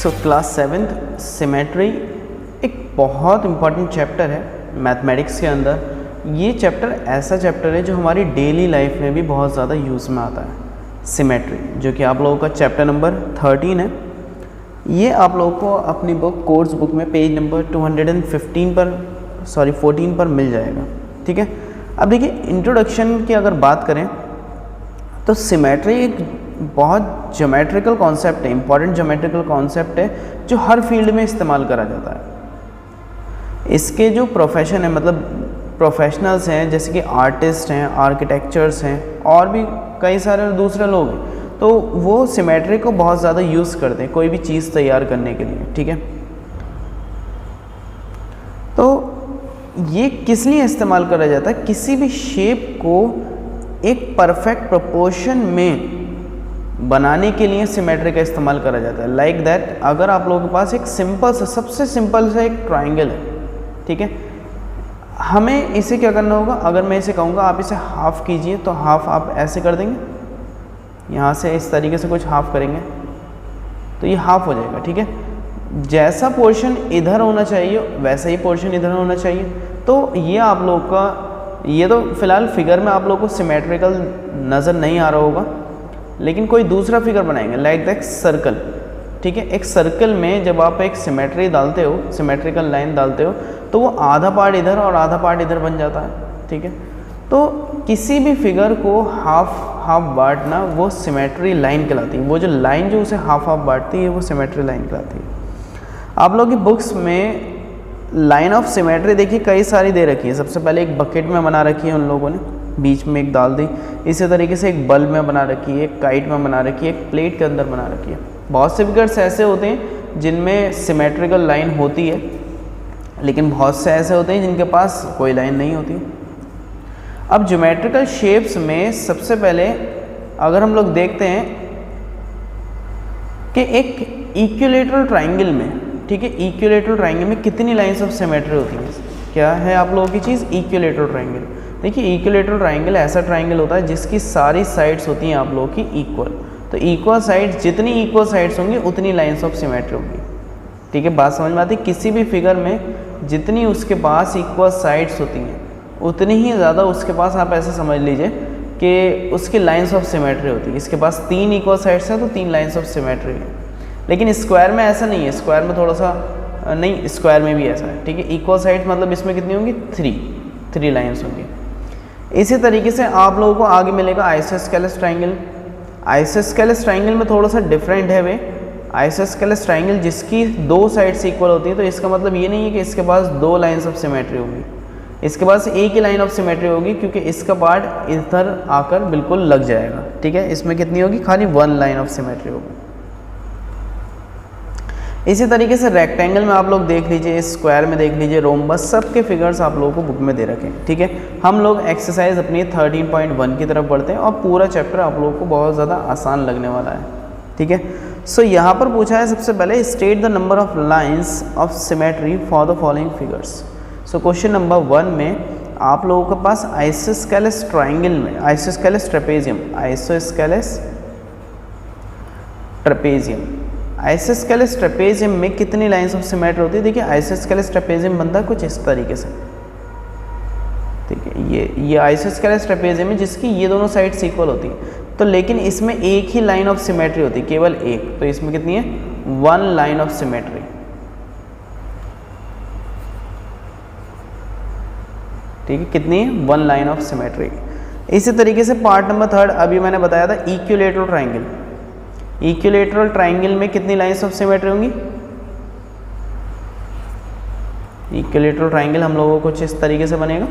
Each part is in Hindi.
सो क्लास 7th सिमेट्री एक बहुत इम्पॉर्टेंट चैप्टर है मैथमेटिक्स के अंदर। ये चैप्टर ऐसा चैप्टर है जो हमारी डेली लाइफ में भी बहुत ज़्यादा यूज़ में आता है। सिमेट्री जो कि आप लोगों का चैप्टर नंबर 13 है। ये आप लोगों को अपनी बुक कोर्स बुक में पेज नंबर 14 पर मिल जाएगा। ठीक है, अब देखिए इंट्रोडक्शन की अगर बात करें तो सिमेट्री एक बहुत ज्योमेट्रिकल कॉन्सेप्ट है, इंपॉर्टेंट ज्योमेट्रिकल कॉन्सेप्ट है जो हर फील्ड में इस्तेमाल करा जाता है। इसके जो प्रोफेशन है मतलब प्रोफेशनल्स हैं जैसे कि आर्टिस्ट हैं, आर्किटेक्चर्स हैं और भी कई सारे दूसरे लोग हैं, तो वो सिमेट्री को बहुत ज़्यादा यूज़ करते हैं कोई भी चीज़ तैयार करने के लिए। ठीक है, तो ये किस लिए इस्तेमाल करा जाता है? किसी भी शेप को एक परफेक्ट प्रोपोर्शन में बनाने के लिए सिमेट्री का इस्तेमाल करा जाता है। लाइक दैट, अगर आप लोगों के पास एक सिंपल सा सबसे सिंपल सा एक ट्राइंगल है, ठीक है, हमें इसे क्या करना होगा? अगर मैं इसे कहूँगा आप इसे हाफ़ कीजिए तो हाफ़ आप ऐसे कर देंगे, यहाँ से इस तरीके से कुछ हाफ़ करेंगे तो ये हाफ़ हो जाएगा। ठीक है, जैसा पोर्शन इधर होना चाहिए वैसा ही पोर्शन इधर होना चाहिए। तो ये आप लोग का ये तो फिलहाल फिगर में आप लोगों को सिमेट्रिकल नज़र नहीं आ रहा होगा, लेकिन कोई दूसरा फिगर बनाएंगे लाइक दैट सर्कल। ठीक है, एक सर्कल में जब आप एक सिमेट्री डालते हो, सिमेट्रिकल लाइन डालते हो, तो वो आधा पार्ट इधर और आधा पार्ट इधर बन जाता है। ठीक है, तो किसी भी फिगर को हाफ बांटना वो सिमेट्री लाइन कहलाती है। वो जो लाइन जो उसे हाफ बांटती है वो सिमेट्री लाइन कहलाती है। आप लोगों की बुक्स में लाइन ऑफ सिमेट्री देखिए कई सारी दे रखी है। सबसे पहले एक बकेट में बना रखी है उन लोगों ने, बीच में एक डाल दी। इसी तरीके से एक बल्ब में बना रखी है, एक काइट में बना रखी है, एक प्लेट के अंदर बना रखी है। बहुत से फिगर्स ऐसे होते हैं जिनमें सिमेट्रिकल लाइन होती है, लेकिन बहुत से ऐसे होते हैं जिनके पास कोई लाइन नहीं होती। अब ज्योमेट्रिकल शेप्स में सबसे पहले अगर हम लोग देखते हैं कि एक इक्विलेटरल ट्राइंगल में, ठीक है, इक्विलेटरल ट्राइंगल में कितनी लाइंस ऑफ सिमेट्री होती हैं? क्या है आप लोगों की चीज़? Equilateral triangle. देखिए इक्विलेटरल ट्राइंगल ऐसा ट्राइंगल होता है जिसकी सारी साइड्स होती हैं आप लोगों की इक्वल। तो इक्वल साइड्स, जितनी इक्वल साइड्स होंगी उतनी लाइंस ऑफ सिमेट्री होंगी। ठीक है, बात समझ में आती है? किसी भी फिगर में जितनी उसके पास इक्वल साइड्स होती हैं उतनी ही ज़्यादा उसके पास, आप ऐसे समझ लीजिए कि उसकी लाइंस ऑफ सिमेट्री होती है। इसके पास 3 इक्वल साइड्स हैं तो 3 लाइंस ऑफ सिमेट्री है। लेकिन स्क्वायर में ऐसा नहीं है, स्क्वायर में थोड़ा सा नहीं, स्क्वायर में भी ऐसा है। ठीक है, इक्वल साइड्स मतलब इसमें कितनी होंगी? 3 लाइंस होंगी। इसी तरीके से आप लोगों को आगे मिलेगा आइसोस्केलेस ट्राइंगल। आइसोस्केलेस ट्राइंगल में थोड़ा सा डिफरेंट है वे। आइसोस्केलेस ट्राइंगल जिसकी 2 साइड्स इक्वल होती है, तो इसका मतलब ये नहीं है कि इसके पास 2 लाइंस ऑफ सिमेट्री होगी, इसके पास एक ही लाइन ऑफ सिमेट्री होगी, क्योंकि इसका पार्ट इधर आकर बिल्कुल लग जाएगा। ठीक है, इसमें कितनी होगी? खाली 1 लाइन ऑफ सिमेट्री होगी। इसी तरीके से रेक्टेंगल में आप लोग देख लीजिए, स्क्वायर में देख लीजिए, रोम्बस, सब के फिगर्स आप लोगों को बुक में दे रखे हैं। ठीक है, हम लोग एक्सरसाइज अपनी 13.1 की तरफ बढ़ते हैं और पूरा चैप्टर आप लोगों को बहुत ज़्यादा आसान लगने वाला है। ठीक है, सो यहाँ पर पूछा है सबसे पहले state the number of lines of symmetry for the following figures. So question number 1 में आप लोगों के पास आइसोस्केलेस ट्राइंगल में आइसोस्केलेस ट्रेपेजियम आइसोस्केलेस ट्रेपेजियम में कितनी लाइंस ऑफ सिमेट्री होती है? देखिए आइसोस्केलेस ट्रेपेजियम बनता है कुछ इस तरीके से। ठीक है, ये आइसोस्केलेस ट्रेपेजियम है जिसकी ये दोनों साइड्स इक्वल होती है, तो लेकिन इसमें एक ही लाइन ऑफ सिमेट्री होती है, केवल एक। तो इसमें कितनी है? 1 लाइन ऑफ सिमेट्री। ठीक है, कितनी है? 1 लाइन ऑफ सिमेट्री। इसी तरीके से पार्ट नंबर 3 अभी मैंने बताया था इक्विलेटरल ट्राइंगल। इक्विलेटरल ट्राइंगल में कितनी लाइंस ऑफ सिमेट्री होंगी? इक्विलेटरल ट्राइंगल हम लोगों को कुछ इस तरीके से बनेगा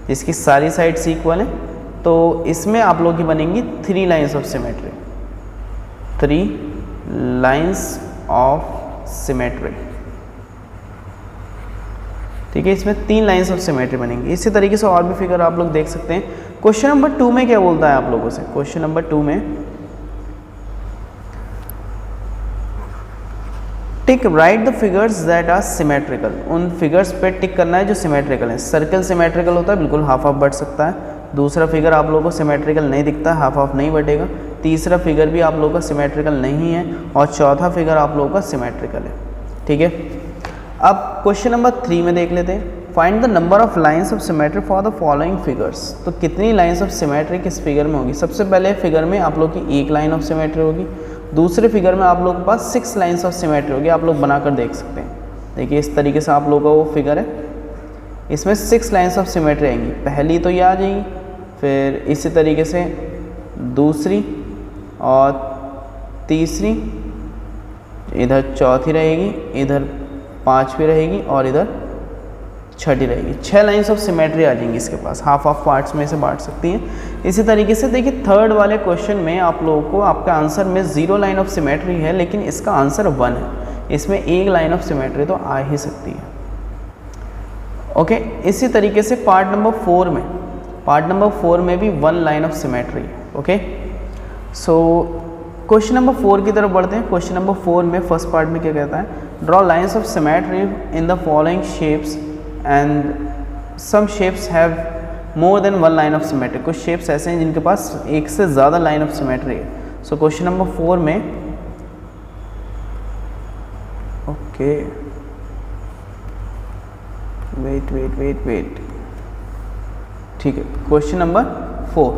जिसकी सारी साइड्स इक्वल हैं, तो इसमें आप लोगों की बनेंगी 3 lines of symmetry. 3 lines of symmetry. ठीक है, इसमें 3 लाइंस ऑफ सिमेट्री बनेंगी। इसी तरीके से और भी फिगर आप लोग देख सकते हैं। क्वेश्चन नंबर 2 में क्या बोलता है आप लोगों से? क्वेश्चन नंबर 2 में tick right the figures that are symmetrical. उन फिगर्स पे टिक करना है जो सिमेट्रिकल है। सर्कल सिमेट्रिकल होता है, बिल्कुल हाफ हाफ बढ़ सकता है। दूसरा फिगर आप लोगों को सिमेट्रिकल नहीं दिखता, हाफ हाफ नहीं बढ़ेगा। तीसरा फिगर भी आप लोगों का सिमेट्रिकल नहीं है और चौथा फिगर आप लोगों का सिमेट्रिकल है। ठीक है, अब क्वेश्चन नंबर 3 में देख लेते हैं। Find the number of lines of symmetry for the following figures. तो कितनी लाइन्स ऑफ सिमेट्री किस फिगर में होगी? सबसे पहले फिगर में आप लोग की एक लाइन ऑफ सिमेट्री होगी, दूसरे फिगर में आप लोग के पास 6 लाइन्स ऑफ सिमेट्री होगी। आप लोग बनाकर देख सकते हैं। देखिए इस तरीके से आप लोगों का वो फिगर है, इसमें 6 लाइन्स ऑफ सिमेट्री आएंगी। पहली तो ये आ जाएगी, फिर इसी तरीके से दूसरी और तीसरी, इधर चौथी रहेगी, इधर पांचवी रहेगी और इधर छठी रहेगी। 6 लाइन्स ऑफ सिमेट्री आ जाएंगी इसके पास, हाफ ऑफ पार्ट्स में से बांट सकती हैं। इसी तरीके से देखिए थर्ड वाले क्वेश्चन में आप लोगों को आपका आंसर में 0 लाइन ऑफ सिमेट्री है, लेकिन इसका आंसर 1 है। इसमें एक लाइन ऑफ सिमेट्री तो आ ही सकती है। ओके, इसी तरीके से पार्ट नंबर 4 में भी 1 लाइन ऑफ सिमेट्री है। ओके, सो क्वेश्चन नंबर 4 की तरफ बढ़ते हैं। क्वेश्चन नंबर 4 में फर्स्ट पार्ट में क्या कहता है? Draw lines of symmetry in the following shapes and some shapes have more than 1 line of symmetry. कुछ शेप्स ऐसे हैं जिनके पास एक से ज़्यादा लाइन ऑफ सिमेट्री है। सो क्वेश्चन नंबर 4 में ओके वेट ठीक है, क्वेश्चन नंबर 4।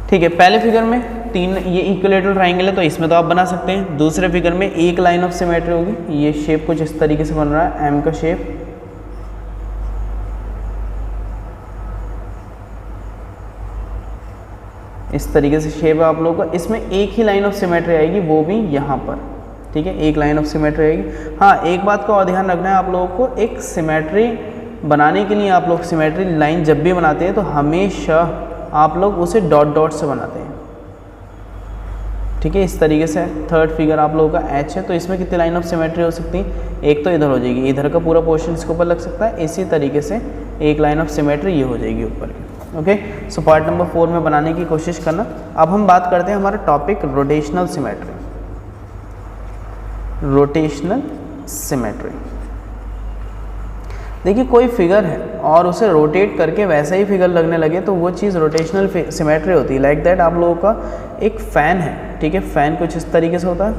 ठीक है, पहले फिगर में 3 ये इक्विलेटरल ट्राइंगल है तो इसमें तो आप बना सकते हैं। दूसरे फिगर में एक लाइन ऑफ सिमेट्री होगी। ये शेप कुछ इस तरीके से बन रहा है, एम का शेप। इस तरीके से शेप है आप लोगों का। इसमें एक ही लाइन ऑफ सिमेट्री आएगी, वो भी यहाँ पर। ठीक है, एक लाइन ऑफ सिमेट्री आएगी। हाँ, एक बात का और ध्यान रखना है आप लोगों को, एक सिमेट्री बनाने के लिए आप लोग सिमेट्री लाइन जब भी बनाते हैं तो हमेशा आप लोग उसे डॉट डॉट से बनाते हैं। ठीक है, इस तरीके से थर्ड फिगर आप लोगों का एच है, तो इसमें कितनी लाइन ऑफ सिमेट्री हो सकती है? एक तो इधर हो जाएगी, इधर का पूरा पोर्शन इसके ऊपर लग सकता है। इसी तरीके से एक लाइन ऑफ सिमेट्री ये हो जाएगी ऊपर की। ओके, सो पार्ट नंबर 4 में बनाने की कोशिश करना। अब हम बात करते हैं हमारा topic rotational symmetry. Rotational symmetry, देखिए कोई फिगर है और उसे रोटेट करके वैसा ही फिगर लगने लगे तो वो चीज़ रोटेशनल सिमेट्री होती है। लाइक दैट आप लोगों का एक फ़ैन है। ठीक है, फ़ैन कुछ इस तरीके से होता है।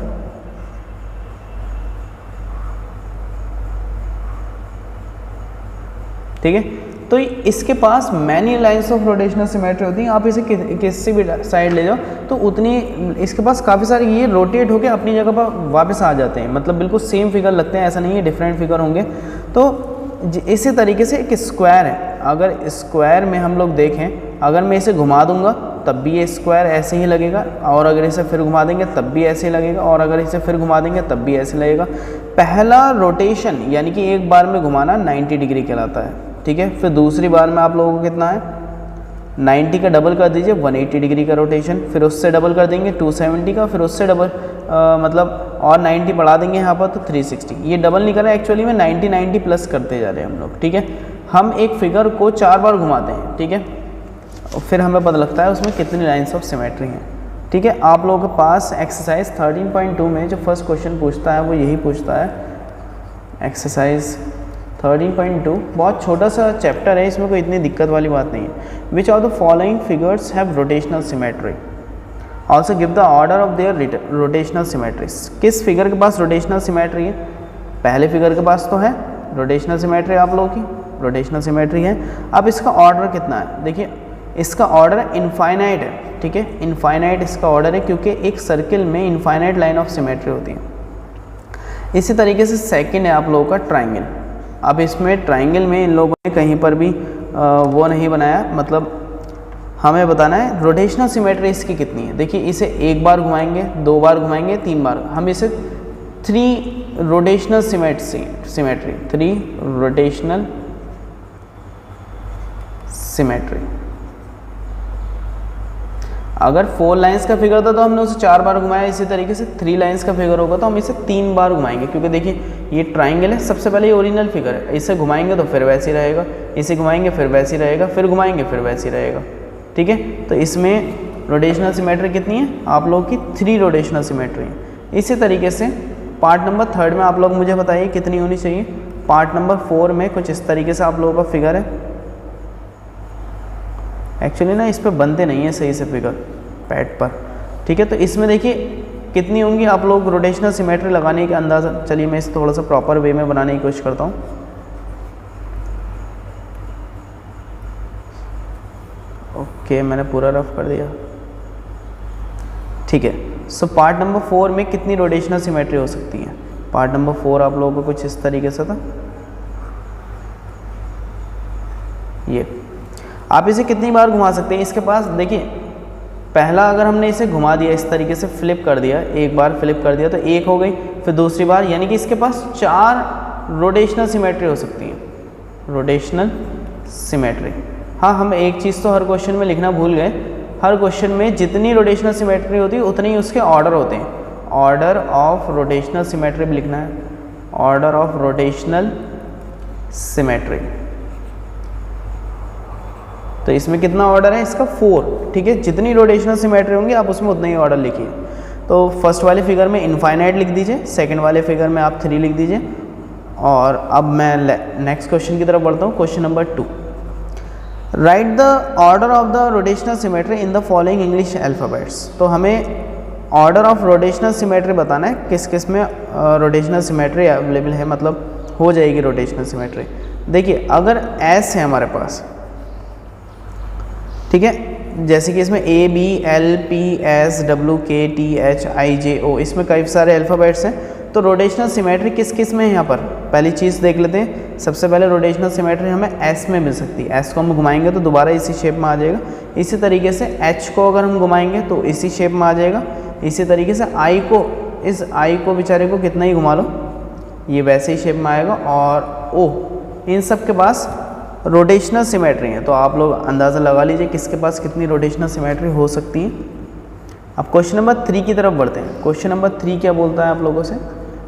ठीक है, तो इसके पास many lines of rotational symmetry होती हैं। आप इसे किसी भी साइड ले जाओ तो उतनी इसके पास काफ़ी सारे ये रोटेट होकर अपनी जगह पर वापस आ जाते हैं। मतलब बिल्कुल सेम फिगर लगते हैं, ऐसा नहीं है डिफरेंट फिगर होंगे। तो इसी तरीके से एक स्क्वायर है। अगर स्क्वायर में हम लोग देखें, अगर मैं इसे घुमा दूंगा तब भी ये स्क्वायर ऐसे ही लगेगा, और अगर इसे फिर घुमा देंगे तब भी ऐसे ही लगेगा, और अगर इसे फिर घुमा देंगे तब भी ऐसे लगेगा। पहला रोटेशन यानी कि एक बार में घुमाना 90 डिग्री कहलाता है। ठीक है, फिर दूसरी बार में आप लोगों को कितना है? 90 का डबल कर दीजिए 180 डिग्री का रोटेशन, फिर उससे डबल कर देंगे 270 का, फिर उससे डबल मतलब और 90 बढ़ा देंगे यहाँ पर तो 360। ये डबल नहीं कर रहे, एक्चुअली में 90 प्लस करते जा रहे हैं हम लोग। ठीक है, हम एक फिगर को 4 बार घुमाते हैं। ठीक है, और फिर हमें पता लगता है उसमें कितनी लाइन्स ऑफ सिमेट्री हैं। ठीक है, आप लोगों के पास एक्सरसाइज 13.2 में जो फर्स्ट क्वेश्चन पूछता है वो यही पूछता है। एक्सरसाइज 13.2 बहुत छोटा सा चैप्टर है, इसमें कोई इतनी दिक्कत वाली बात नहीं है। Which of the following figures have rotational symmetry, also give the order of their rotational symmetries. किस फिगर के पास रोटेशनल सिमेट्री है? पहले फिगर के पास तो है रोटेशनल सिमेट्री, आप लोगों की रोटेशनल सिमेट्री है। अब इसका ऑर्डर कितना है? देखिए इसका ऑर्डर इनफाइनाइट है। ठीक है, इनफाइनाइट इसका ऑर्डर है क्योंकि एक सर्किल में इनफाइनाइट लाइन ऑफ सिमेट्री होती है। इसी तरीके से सेकेंड है आप लोगों का ट्राइंगल। अब इसमें ट्राइंगल में इन लोगों ने कहीं पर भी वो नहीं बनाया, मतलब हमें बताना है रोटेशनल सिमेट्री इसकी कितनी है। देखिए इसे एक बार घुमाएंगे, 2 बार घुमाएंगे, 3 बार, हम इसे 3 रोटेशनल सिमेट्री 3 रोटेशनल सिमेट्री। अगर 4 लाइंस का फिगर था तो हमने उसे 4 बार घुमाया। इसी तरीके से 3 लाइंस का फिगर होगा तो हम इसे 3 बार घुमाएंगे, क्योंकि देखिए ये ट्राइंगल है। सबसे पहले ये ओरिजिनल फिगर है, इसे घुमाएंगे तो फिर वैसे ही रहेगा, इसे घुमाएंगे फिर वैसे ही रहेगा, फिर घुमाएंगे फिर वैसे ही रहेगा। ठीक है, तो इसमें रोटेशनल सिमेट्री कितनी है? आप लोगों की 3 रोटेशनल सिमेट्री है। इसी तरीके से पार्ट नंबर 3 में आप लोग मुझे बताइए कितनी होनी चाहिए। पार्ट नंबर 4 में कुछ इस तरीके से आप लोगों का फिगर है। एक्चुअली ना इस पर बनते नहीं है सही से फिगर, पैड पर, ठीक है। तो इसमें देखिए कितनी होंगी, आप लोग रोटेशनल सिमेट्री लगाने का अंदाज़ा, चलिए मैं इसे थोड़ा सा प्रॉपर वे में बनाने की कोशिश करता हूँ। ओके, मैंने पूरा रफ कर दिया, ठीक है। सो पार्ट नंबर 4 में कितनी रोटेशनल सिमेट्री हो सकती है? पार्ट नंबर 4 आप लोगों को कुछ इस तरीके से था, ये आप इसे कितनी बार घुमा सकते हैं? इसके पास देखिए, पहला अगर हमने इसे घुमा दिया इस तरीके से, फ्लिप कर दिया, एक बार फ्लिप कर दिया तो एक हो गई, फिर दूसरी बार, यानी कि इसके पास 4 रोटेशनल सिमेट्री हो सकती है, रोटेशनल सिमेट्री। हाँ, हम एक चीज़ तो हर क्वेश्चन में लिखना भूल गए, हर क्वेश्चन में जितनी रोटेशनल सिमेट्री होती है उतने ही उसके ऑर्डर होते हैं। ऑर्डर ऑफ रोटेशनल सिमेट्री भी लिखना है, ऑर्डर ऑफ रोटेशनल सिमेट्री। तो इसमें कितना ऑर्डर है इसका? 4, ठीक है। जितनी रोटेशनल सिमेट्री होंगी आप उसमें उतना ही ऑर्डर लिखिए। तो फर्स्ट वाले फिगर में इनफाइनाइट लिख दीजिए, सेकंड वाले फिगर में आप 3 लिख दीजिए। और अब मैं नेक्स्ट क्वेश्चन की तरफ बढ़ता हूँ। Question number 2, right the order of the rotational symmetry in the following English alphabets. तो हमें ऑर्डर ऑफ रोटेशनल सिमेट्री बताना है, किस किस में रोटेशनल सिमेट्री अवेलेबल है, मतलब हो जाएगी रोटेशनल सिमेट्री। देखिए अगर एस है हमारे पास, ठीक है, जैसे कि इसमें A B L P S W K T H I J O, इसमें कई सारे अल्फ़ाबेट्स हैं। तो रोटेशनल सिमेट्री किस किस में है यहाँ पर? पहली चीज़ देख लेते हैं। सबसे पहले रोटेशनल सिमेट्री हमें S में मिल सकती है। S को हम घुमाएंगे तो दोबारा इसी शेप में आ जाएगा। इसी तरीके से H को अगर हम घुमाएंगे तो इसी शेप में आ जाएगा। इसी तरीके से I को, इस I को बेचारे को कितना ही घुमा लो ये वैसे ही शेप में आएगा। और O, इन सब के पास रोटेशनल सिमेट्री है। तो आप लोग अंदाज़ा लगा लीजिए किसके पास कितनी रोटेशनल सिमेट्री हो सकती है। अब क्वेश्चन नंबर 3 की तरफ बढ़ते हैं। क्वेश्चन नंबर 3 क्या बोलता है आप लोगों से?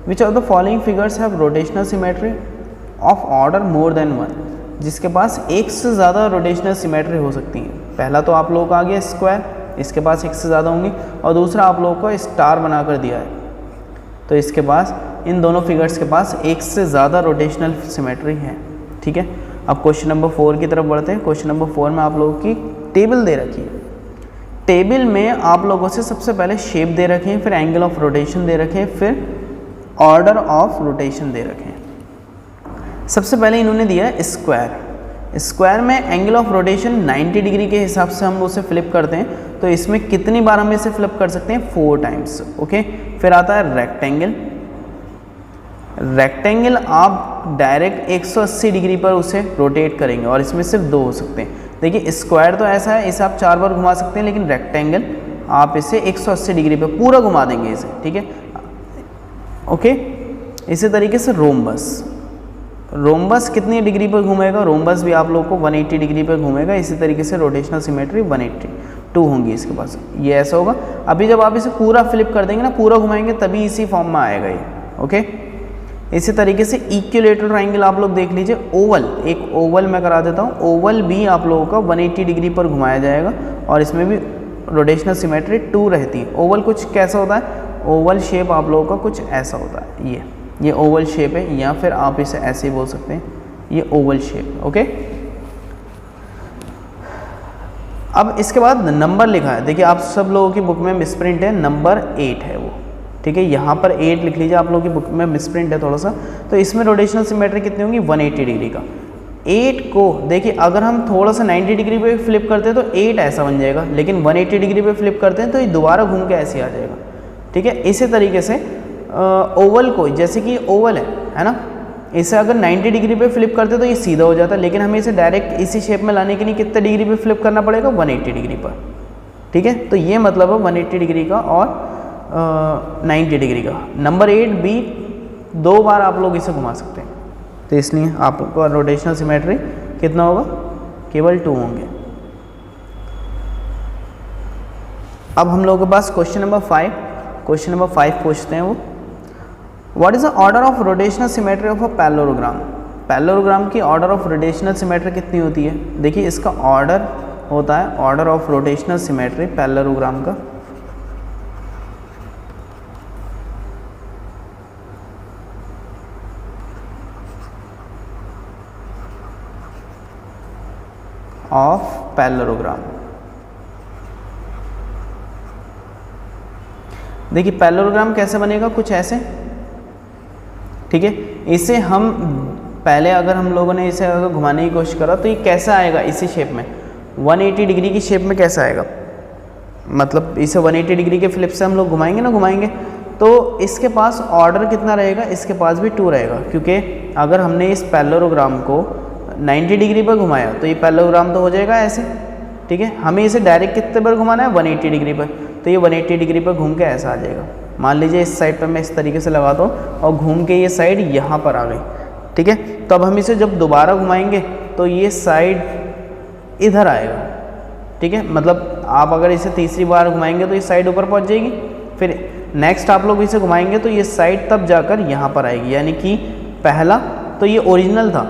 Which of the following figures have rotational symmetry of order more than 1, जिसके पास एक से ज़्यादा रोटेशनल सिमेट्री हो सकती है। पहला तो आप लोगों का आ गया स्क्वायर, इसके पास एक से ज़्यादा होंगी, और दूसरा आप लोगों को स्टार बना कर दिया है। तो इसके पास, इन दोनों फिगर्स के पास एक से ज़्यादा रोटेशनल सिमेट्री है, ठीक है। अब क्वेश्चन नंबर 4 की तरफ बढ़ते हैं। क्वेश्चन नंबर 4 में आप लोगों की टेबल दे रखी है। टेबल में आप लोगों से सबसे पहले शेप दे रखे हैं, फिर एंगल ऑफ रोटेशन दे रखे हैं, फिर ऑर्डर ऑफ रोटेशन दे रखे हैं। सबसे पहले इन्होंने दिया है स्क्वायर। स्क्वायर में एंगल ऑफ रोटेशन 90 डिग्री के हिसाब से हम उसे फ्लिप करते हैं। तो इसमें कितनी बार हम इसे फ्लिप कर सकते हैं? 4 टाइम्स, ओके। फिर आता है रेक्टेंगल। रेक्टेंगल आप डायरेक्ट 180 डिग्री पर उसे रोटेट करेंगे और इसमें सिर्फ 2 हो सकते हैं। देखिए स्क्वायर तो ऐसा है, इसे आप 4 बार घुमा सकते हैं, लेकिन रेक्टेंगल आप इसे 180 डिग्री पर पूरा घुमा देंगे इसे, ठीक है, ओके। इसी तरीके से रोम्बस, रोम्बस कितनी डिग्री पर घूमेगा? रोम्बस भी आप लोग को 180 डिग्री पर घूमेगा। इसी तरीके से रोटेशनल सिमेट्री 182 होंगी इसके पास, ये ऐसा होगा। अभी जब आप इसे पूरा फ्लिप कर देंगे ना, पूरा घुमाएंगे, तभी इसी फॉर्म में आएगा ये, ओके। इसी तरीके से इक्विलेटरल ट्रायंगल आप लोग देख लीजिए। ओवल, एक ओवल मैं करा देता हूँ। ओवल भी आप लोगों का 180 डिग्री पर घुमाया जाएगा और इसमें भी रोटेशनल सिमेट्री 2 रहती है। ओवल कुछ कैसा होता है? ओवल शेप आप लोगों का कुछ ऐसा होता है, ये ओवल शेप है, या फिर आप इसे ऐसे ही बोल सकते हैं, ये ओवल शेप, ओके। अब इसके बाद नंबर लिखा है। देखिए आप सब लोगों की बुक में मिसप्रिंट है, नंबर 8 है वो, ठीक है। यहाँ पर 8 लिख लीजिए, आप लोगों की बुक में मिसप्रिंट है थोड़ा सा। तो इसमें रोटेशनल सिमेट्री कितनी होंगी? 180 डिग्री का। 8 को देखिए अगर हम थोड़ा सा 90 डिग्री पे फ्लिप करते हैं तो 8 ऐसा बन जाएगा, लेकिन 180 डिग्री पे फ्लिप करते हैं तो ये दोबारा घूम के ऐसे आ जाएगा, ठीक है। इसी तरीके से ओवल को, जैसे कि ओवल है ना, इसे अगर 90 डिग्री पे फ्लिप करते तो ये सीधा हो जाता है, लेकिन हमें इसे डायरेक्ट इसी शेप में लाने के लिए कितने डिग्री पे फ्लिप करना पड़ेगा? 180 डिग्री पर, ठीक है। तो ये मतलब है 180 डिग्री का और 90 डिग्री का। नंबर 8 भी 2 बार आप लोग इसे घुमा सकते हैं, तो इसलिए आपको रोटेशनल सिमेट्री कितना होगा? केवल 2 होंगे। अब हम लोगों के पास क्वेश्चन नंबर 5 पूछते हैं वो, what is the order of rotational symmetry of a parallelogram. Parallelogram की ऑर्डर ऑफ रोटेशनल सिमेट्री कितनी होती है? देखिए इसका ऑर्डर होता है, order of rotational symmetry parallelogram का, ऑफ पैरेललोग्राम। देखिए पैरेललोग्राम कैसे बनेगा, कुछ ऐसे, ठीक है। इसे हम पहले अगर हम लोगों ने इसे अगर घुमाने की कोशिश करा तो ये कैसा आएगा, इसी शेप में 180 डिग्री की शेप में कैसा आएगा, मतलब इसे 180 डिग्री के फ्लिप से हम लोग घुमाएंगे ना, घुमाएंगे तो इसके पास ऑर्डर कितना रहेगा, इसके पास भी 2 रहेगा, क्योंकि अगर हमने इस पैरेललोग्राम को 90 डिग्री पर घुमाया तो ये पैरेललोग्राम तो हो जाएगा ऐसे, ठीक है। हमें इसे डायरेक्ट कितने पर घुमाना है, 180 डिग्री पर, तो ये 180 डिग्री पर घूम के ऐसा आ जाएगा। मान लीजिए इस साइड पर मैं इस तरीके से लगाता हूँ और घूम के ये साइड यहाँ पर आ गई, ठीक है। तो अब हम इसे जब दोबारा घुमाएंगे तो ये साइड इधर आएगा, ठीक है। मतलब आप अगर इसे तीसरी बार घुमाएंगे तो ये साइड ऊपर पहुँच जाएगी, फिर नेक्स्ट आप लोग इसे घुमाएंगे तो ये साइड तब जाकर यहाँ पर आएगी, यानी कि पहला तो ये ओरिजिनल था,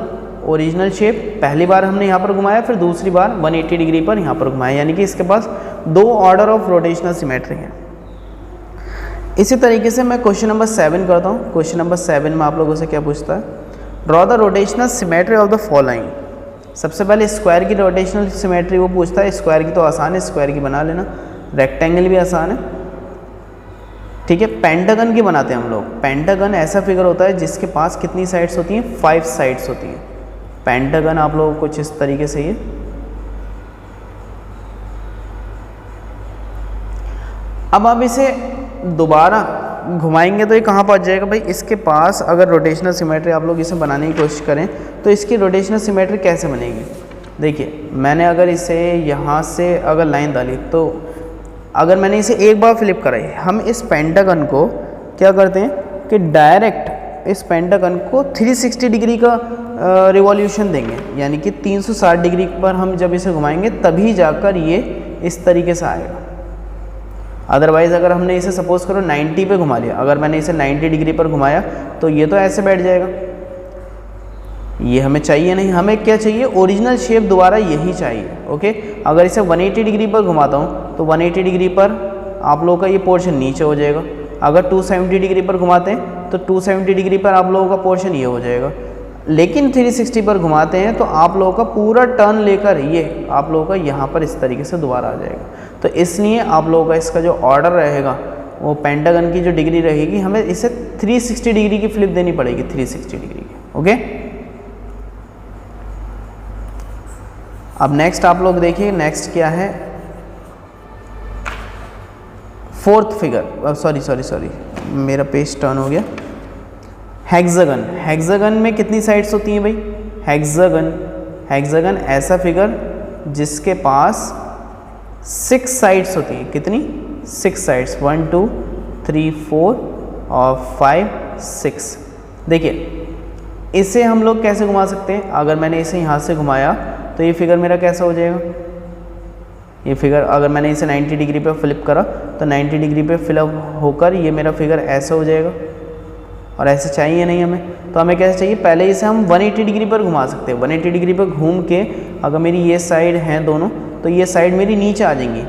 ओरिजिनल शेप पहली बार हमने यहाँ पर घुमाया, फिर दूसरी बार 180 डिग्री पर यहाँ पर घुमाया, यानी कि इसके पास 2 ऑर्डर ऑफ रोटेशनल सिमेट्री है। इसी तरीके से मैं क्वेश्चन नंबर 7 करता हूँ। क्वेश्चन नंबर 7 में आप लोगों से क्या पूछता है, draw the rotational symmetry of the following. सबसे पहले स्क्वायर की रोटेशनल सिमेट्री वो पूछता है, स्क्वायर की तो आसान है, स्क्वायर की बना लेना, रेक्टेंगल भी आसान है, ठीक है। पेंटागन की बनाते हैं हम लोग। पेंटागन ऐसा फिगर होता है जिसके पास कितनी साइड्स होती हैं, 5 साइड्स होती हैं। पेंटागन आप लोगों को कुछ इस तरीके से ये, अब आप इसे दोबारा घुमाएंगे तो ये कहाँ पहुँच जाएगा भाई, इसके पास अगर रोटेशनल सिमेट्री आप लोग इसे बनाने की कोशिश करें तो इसकी रोटेशनल सिमेट्री कैसे बनेगी। देखिए मैंने अगर इसे यहाँ से अगर लाइन डाली तो अगर मैंने इसे एक बार फ्लिप कराई, हम इस पेंटागन को क्या करते हैं कि डायरेक्ट इस पेंटागन को 360 डिग्री का रिवॉल्यूशन देंगे, यानी कि 360 डिग्री पर हम जब इसे घुमाएंगे तभी जाकर ये इस तरीके से आएगा। अदरवाइज़ अगर हमने इसे सपोज करो 90 पे घुमा लिया, अगर मैंने इसे 90 डिग्री पर घुमाया तो ये तो ऐसे बैठ जाएगा, ये हमें चाहिए नहीं। हमें क्या चाहिए, ओरिजिनल शेप दोबारा यही चाहिए, ओके। अगर इसे 180 डिग्री पर घुमाता हूँ तो 180 डिग्री पर आप लोगों का ये पोर्शन नीचे हो जाएगा। अगर 270 डिग्री पर घुमाते हैं तो 270 डिग्री पर आप लोगों का पोर्शन ये हो जाएगा। लेकिन 360 पर घुमाते हैं तो आप लोगों का पूरा टर्न लेकर ये आप लोगों का यहाँ पर इस तरीके से दोबारा आ जाएगा। तो इसलिए आप लोगों का इसका जो ऑर्डर रहेगा वो पेंटागन की जो डिग्री रहेगी, हमें इसे 360 डिग्री की फ्लिप देनी पड़ेगी, 360 डिग्री की, ओके। अब नेक्स्ट आप लोग देखिए, नेक्स्ट क्या है, 4th फिगर, सॉरी मेरा पेज टर्न हो गया। हेक्सागन, हेक्सागन में कितनी साइड्स होती हैं भाई, हेक्सागन ऐसा फिगर जिसके पास 6 साइड्स होती हैं, कितनी, 6 साइड्स, 1 2 3 4 और 5 6। देखिए इसे हम लोग कैसे घुमा सकते हैं, अगर मैंने इसे यहाँ से घुमाया तो ये फिगर मेरा कैसा हो जाएगा, ये फिगर अगर मैंने इसे 90 डिग्री पे फ्लिप करा तो 90 डिग्री पे फ्लिप होकर ये मेरा फिगर ऐसा हो जाएगा, और ऐसे चाहिए नहीं हमें। तो हमें कैसे चाहिए, पहले इसे हम 180 डिग्री पर घुमा सकते हैं। 180 डिग्री पर घूम के अगर मेरी ये साइड हैं दोनों तो ये साइड मेरी नीचे आ जाएंगी,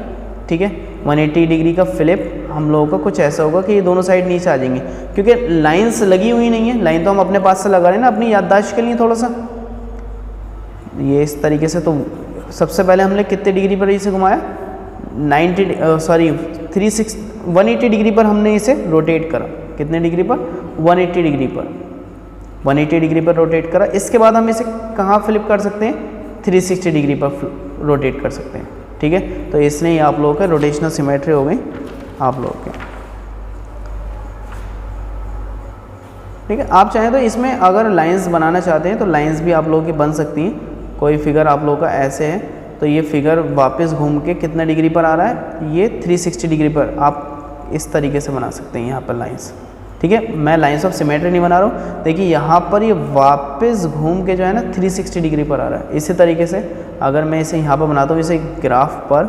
ठीक है। 180 डिग्री का फ्लिप हम लोगों का कुछ ऐसा होगा कि ये दोनों साइड नीचे आ जाएंगी, क्योंकि लाइंस लगी हुई नहीं है। लाइन तो हम अपने पास से लगा रहे हैं ना अपनी याददाश्त के लिए थोड़ा सा, ये इस तरीके से। तो सबसे पहले हमने कितने डिग्री पर इसे घुमाया, 180 डिग्री पर हमने इसे रोटेट करा। कितने डिग्री पर, 180 डिग्री पर, 180 डिग्री पर रोटेट करा। इसके बाद हम इसे कहाँ फ्लिप कर सकते हैं, 360 डिग्री पर रोटेट कर सकते हैं, ठीक है। तो इसलिए आप लोगों के रोटेशनल सिमेट्री हो गई आप लोगों के, ठीक है। आप चाहें तो इसमें अगर लाइंस बनाना चाहते हैं तो लाइंस भी आप लोगों की बन सकती हैं। कोई फिगर आप लोगों का ऐसे है तो ये फिगर वापस घूम के कितने डिग्री पर आ रहा है, ये 360 डिग्री पर आप इस तरीके से बना सकते हैं यहाँ पर लाइंस, ठीक है। मैं लाइंस ऑफ सिमेट्री नहीं बना रहा हूँ। देखिए यहाँ पर ये वापस घूम के जो है ना 360 डिग्री पर आ रहा है। इसी तरीके से अगर मैं इसे यहाँ पर बनाता हूँ इसे ग्राफ पर,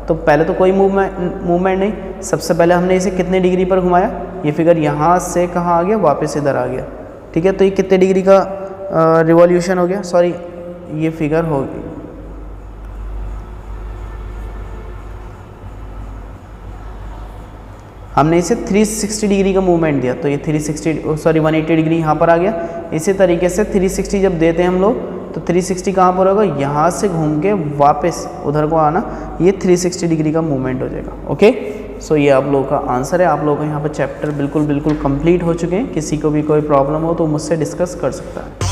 तो पहले तो कोई मूवमेंट नहीं, सबसे पहले हमने इसे कितने डिग्री पर घुमाया, ये फिगर यहाँ से कहाँ आ गया, वापस इधर आ गया, ठीक है। तो ये कितने डिग्री का रिवॉल्यूशन हो गया, सॉरी ये फिगर हो गई, हमने इसे 360 डिग्री का मूवमेंट दिया तो ये 180 डिग्री यहाँ पर आ गया। इसी तरीके से 360 जब देते हैं हम लोग तो 360 कहाँ पर होगा, यहाँ से घूम के वापस उधर को आना, ये 360 डिग्री का मूवमेंट हो जाएगा, ओके। सो ये आप लोगों का आंसर है। आप लोगों का यहाँ पर चैप्टर बिल्कुल कंप्लीट हो चुके हैं। किसी को भी कोई प्रॉब्लम हो तो मुझसे डिस्कस कर सकता है।